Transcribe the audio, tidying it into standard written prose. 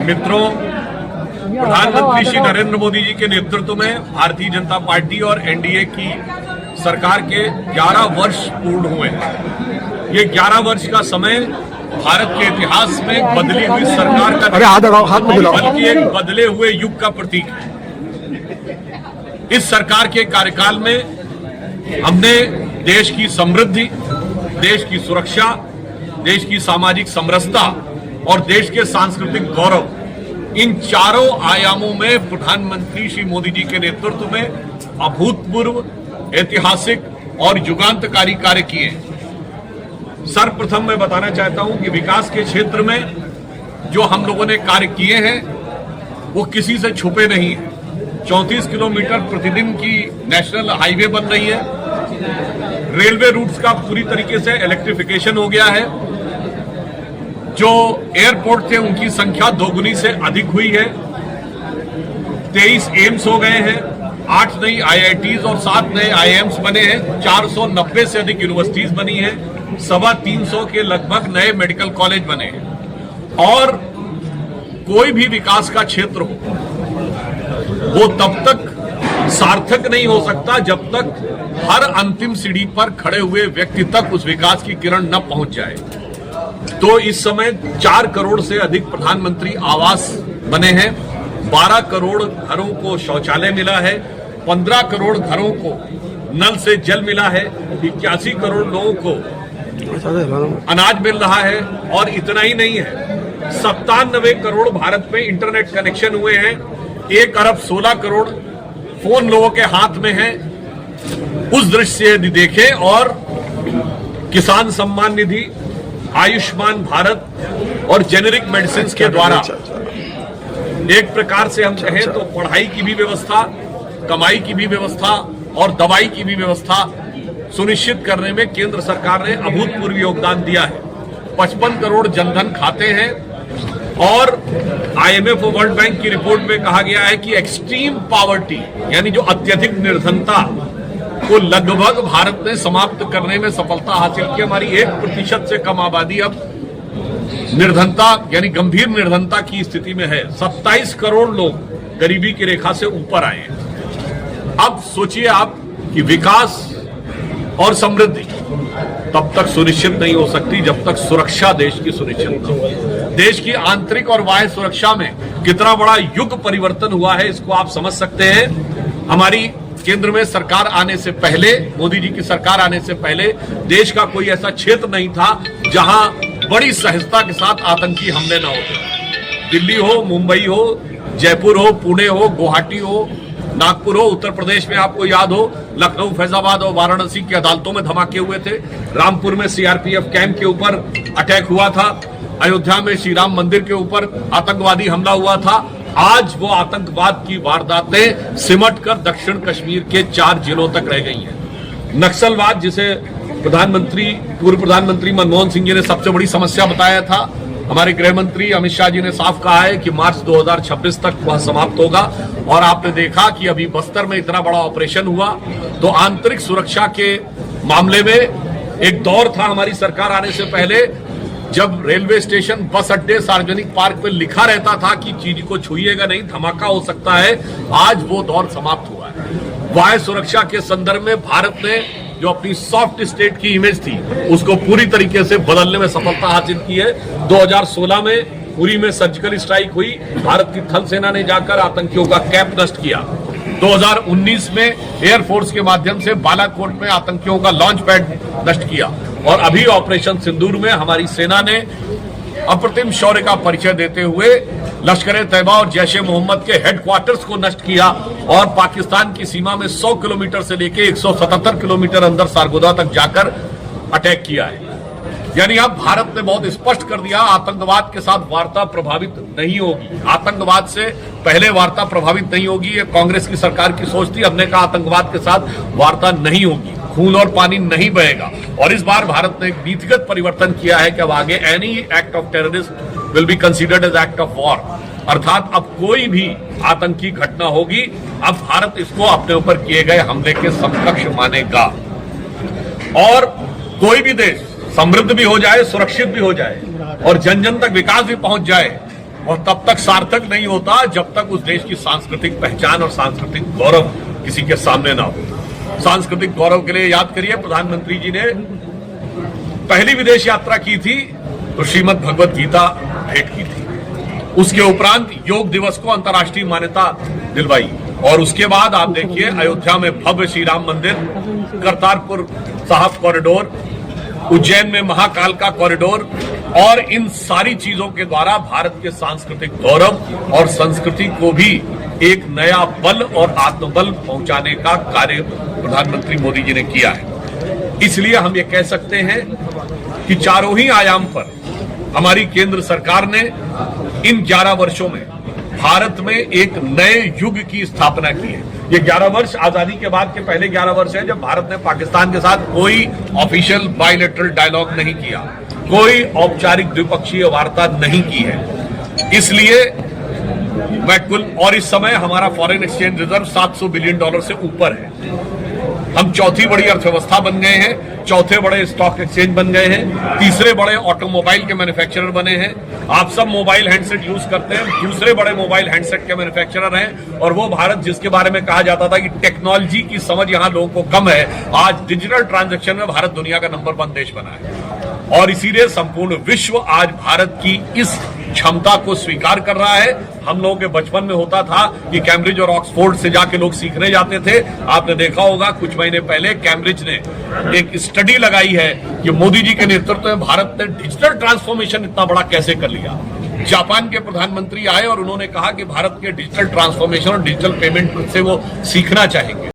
मित्रों, प्रधानमंत्री श्री नरेंद्र मोदी जी के नेतृत्व में भारतीय जनता पार्टी और एनडीए की सरकार के 11 वर्ष पूर्ण हुए हैं। ये 11 वर्ष का समय भारत के इतिहास में बदली हुई सरकार का बल्कि एक बदले हुए युग का प्रतीक है। इस सरकार के कार्यकाल में हमने देश की समृद्धि, देश की सुरक्षा, देश की सामाजिक समरसता और देश के सांस्कृतिक गौरव, इन चारों आयामों में प्रधानमंत्री श्री मोदी जी के नेतृत्व में अभूतपूर्व, ऐतिहासिक और युगांतकारी कार्य किए। सर्वप्रथम मैं बताना चाहता हूं कि विकास के क्षेत्र में जो हम लोगों ने कार्य किए हैं वो किसी से छुपे नहीं है। 34 किलोमीटर प्रतिदिन की नेशनल हाईवे बन रही है। रेलवे रूट्स का पूरी तरीके से इलेक्ट्रिफिकेशन हो गया है। जो एयरपोर्ट थे उनकी संख्या दोगुनी से अधिक हुई है। 23 एम्स हो गए हैं, 8 नई आईआईटीज और 7 नए आईएम्स बने हैं। 490 से अधिक यूनिवर्सिटीज बनी हैं। 325 के लगभग नए मेडिकल कॉलेज बने हैं। और कोई भी विकास का क्षेत्र हो वो तब तक सार्थक नहीं हो सकता जब तक हर अंतिम सीढ़ी पर खड़े हुए व्यक्ति तक उस विकास की किरण न पहुंच जाए। तो इस समय 4 करोड़ से अधिक प्रधानमंत्री आवास बने हैं। 12 करोड़ घरों को शौचालय मिला है। 15 करोड़ घरों को नल से जल मिला है। 81 करोड़ लोगों को अनाज मिल रहा है। और इतना ही नहीं है, 97 करोड़ भारत में इंटरनेट कनेक्शन हुए हैं। 1 अरब 16 करोड़ फोन लोगों के हाथ में है। उस दृष्टि से यदि देखें, और किसान सम्मान निधि, आयुष्मान भारत और जेनेरिक मेडिसिन के द्वारा एक प्रकार से हम कहें तो पढ़ाई की भी व्यवस्था, कमाई की भी व्यवस्था और दवाई की भी व्यवस्था सुनिश्चित करने में केंद्र सरकार ने अभूतपूर्व योगदान दिया है। 55 करोड़ जनधन खाते हैं। और आईएमएफ और वर्ल्ड बैंक की रिपोर्ट में कहा गया है कि एक्सट्रीम पॉवर्टी यानी जो अत्यधिक निर्धनता को लगभग भारत ने समाप्त करने में सफलता हासिल की। हमारी 1% से कम आबादी अब निर्धनता यानी गंभीर निर्धनता की स्थिति में है। 27 करोड़ लोग गरीबी की रेखा से ऊपर आए हैं। अब सोचिए आप कि विकास और समृद्धि तब तक सुनिश्चित नहीं हो सकती जब तक सुरक्षा देश की सुनिश्चित न हो। देश की आंतरिक और बाह्य सुरक्षा में कितना बड़ा युग परिवर्तन हुआ है इसको आप समझ सकते हैं। हमारी केंद्र में सरकार आने से पहले, मोदी जी की सरकार आने से पहले देश का कोई ऐसा क्षेत्र नहीं था जहां बड़ी सहजता के साथ आतंकी हमले न होते। दिल्ली हो, मुंबई हो, जयपुर हो, पुणे हो, गुवाहाटी हो, नागपुर हो, उत्तर प्रदेश में आपको याद हो लखनऊ, फैजाबाद और वाराणसी की अदालतों में धमाके हुए थे। रामपुर में सीआरपीएफ कैंप के ऊपर अटैक हुआ था। अयोध्या में श्री राम मंदिर के ऊपर आतंकवादी हमला हुआ था। आज वो आतंकवाद की वारदातें सिमटकर दक्षिण कश्मीर के 4 जिलों तक रह गई हैं। नक्सलवाद, जिसे पूर्व प्रधानमंत्री मनमोहन सिंह जी ने सबसे बड़ी समस्या बताया था, हमारे गृह मंत्री अमित शाह जी ने साफ कहा है कि मार्च 2026 तक वह समाप्त होगा। और आपने देखा कि अभी बस्तर में इतना बड़ा ऑपरेशन हुआ। तो आंतरिक सुरक्षा के मामले में एक दौर था हमारी सरकार आने से पहले जब रेलवे स्टेशन, बस अड्डे, सार्वजनिक पार्क में लिखा रहता था कि चीज को छुइएगा नहीं, धमाका हो सकता है। आज वो दौर समाप्त हुआ है। वायु सुरक्षा के संदर्भ में भारत ने जो अपनी सॉफ्ट स्टेट की इमेज थी उसको पूरी तरीके से बदलने में सफलता हासिल की है। 2016 में उरी में सर्जिकल स्ट्राइक हुई। भारत की थल सेना ने जाकर आतंकियों का कैंप नष्ट किया। 2019 में एयरफोर्स के माध्यम से बालाकोट में आतंकियों का लॉन्च पैड नष्ट किया। और अभी ऑपरेशन सिंदूर में हमारी सेना ने अप्रतिम शौर्य का परिचय देते हुए लश्कर-ए-तैयबा और जैश-ए-मोहम्मद के हेडक्वार्टर्स को नष्ट किया और पाकिस्तान की सीमा में 100 किलोमीटर से लेकर 177 किलोमीटर अंदर सारगोदा तक जाकर अटैक किया है। यानी अब भारत ने बहुत स्पष्ट कर दिया, आतंकवाद के साथ वार्ता प्रभावित नहीं होगी। आतंकवाद से पहले वार्ता प्रभावित नहीं होगी, ये कांग्रेस की सरकार की सोच थी। हमने कहा आतंकवाद के साथ वार्ता नहीं होगी, खून और पानी नहीं बहेगा। और इस बार भारत ने एक नीतिगत परिवर्तन किया है कि अब आगे any act of terrorist will be considered as act of war. अर्थात अब कोई भी आतंकी घटना होगी, अब भारत इसको अपने ऊपर किए गए हमले के समकक्ष मानेगा। और कोई भी देश समृद्ध भी हो जाए, सुरक्षित भी हो जाए और जन जन तक विकास भी पहुंच जाए, और तब तक सार्थक नहीं होता जब तक उस देश की सांस्कृतिक पहचान और सांस्कृतिक गौरव किसी के सामने ना हो। सांस्कृतिक गौरव के लिए याद करिए, प्रधानमंत्री जी ने पहली विदेश यात्रा की थी तो श्रीमद् भगवत गीता भेंट की थी। उसके उपरांत योग दिवस को अंतर्राष्ट्रीय मान्यता दिलवाई और उसके बाद आप देखिए अयोध्या में भव्य श्री राम मंदिर, करतारपुर साहिब कॉरिडोर, उज्जैन में महाकाल का कॉरिडोर और इन सारी चीजों के द्वारा भारत के सांस्कृतिक गौरव और संस्कृति को भी एक नया बल और आत्मबल पहुंचाने का कार्य प्रधानमंत्री मोदी जी ने किया है। इसलिए हम ये कह सकते हैं कि चारों ही आयाम पर हमारी केंद्र सरकार ने इन 11 वर्षों में भारत में एक नए युग की स्थापना की है। ये 11 वर्ष आजादी के बाद के पहले 11 वर्ष है जब भारत ने पाकिस्तान के साथ कोई ऑफिशियल बायलैटरल डायलॉग नहीं किया, कोई औपचारिक द्विपक्षीय वार्ता नहीं की है। इसलिए और इस समय हमारा फॉरेन एक्सचेंज रिजर्व $700 बिलियन से ऊपर है। हम चौथी बड़ी अर्थव्यवस्था बन गए हैं, चौथे बड़े स्टॉक एक्सचेंज बन गए हैं, तीसरे बड़े ऑटोमोबाइल के मैन्युफैक्चरर बने हैं। आप सब मोबाइल हैंडसेट यूज करते हैं, दूसरे बड़े मोबाइल हैंडसेट के मैन्युफैक्चरर हैं। और वो भारत जिसके बारे में कहा जाता था कि टेक्नोलॉजी की समझ यहां लोगों को कम है, आज डिजिटल ट्रांजैक्शन में भारत दुनिया का नंबर 1 देश बना है। और इसीलिए संपूर्ण विश्व आज भारत की इस क्षमता को स्वीकार कर रहा है। हम लोगों के बचपन में होता था कि कैम्ब्रिज और ऑक्सफोर्ड से जाके लोग सीखने जाते थे। आपने देखा होगा कुछ महीने पहले कैम्ब्रिज ने एक स्टडी लगाई है कि मोदी जी के नेतृत्व में भारत ने डिजिटल ट्रांसफॉर्मेशन इतना बड़ा कैसे कर लिया। जापान के प्रधानमंत्री आए और उन्होंने कहा कि भारत के डिजिटल ट्रांसफॉर्मेशन और डिजिटल पेमेंट से वो सीखना चाहेंगे।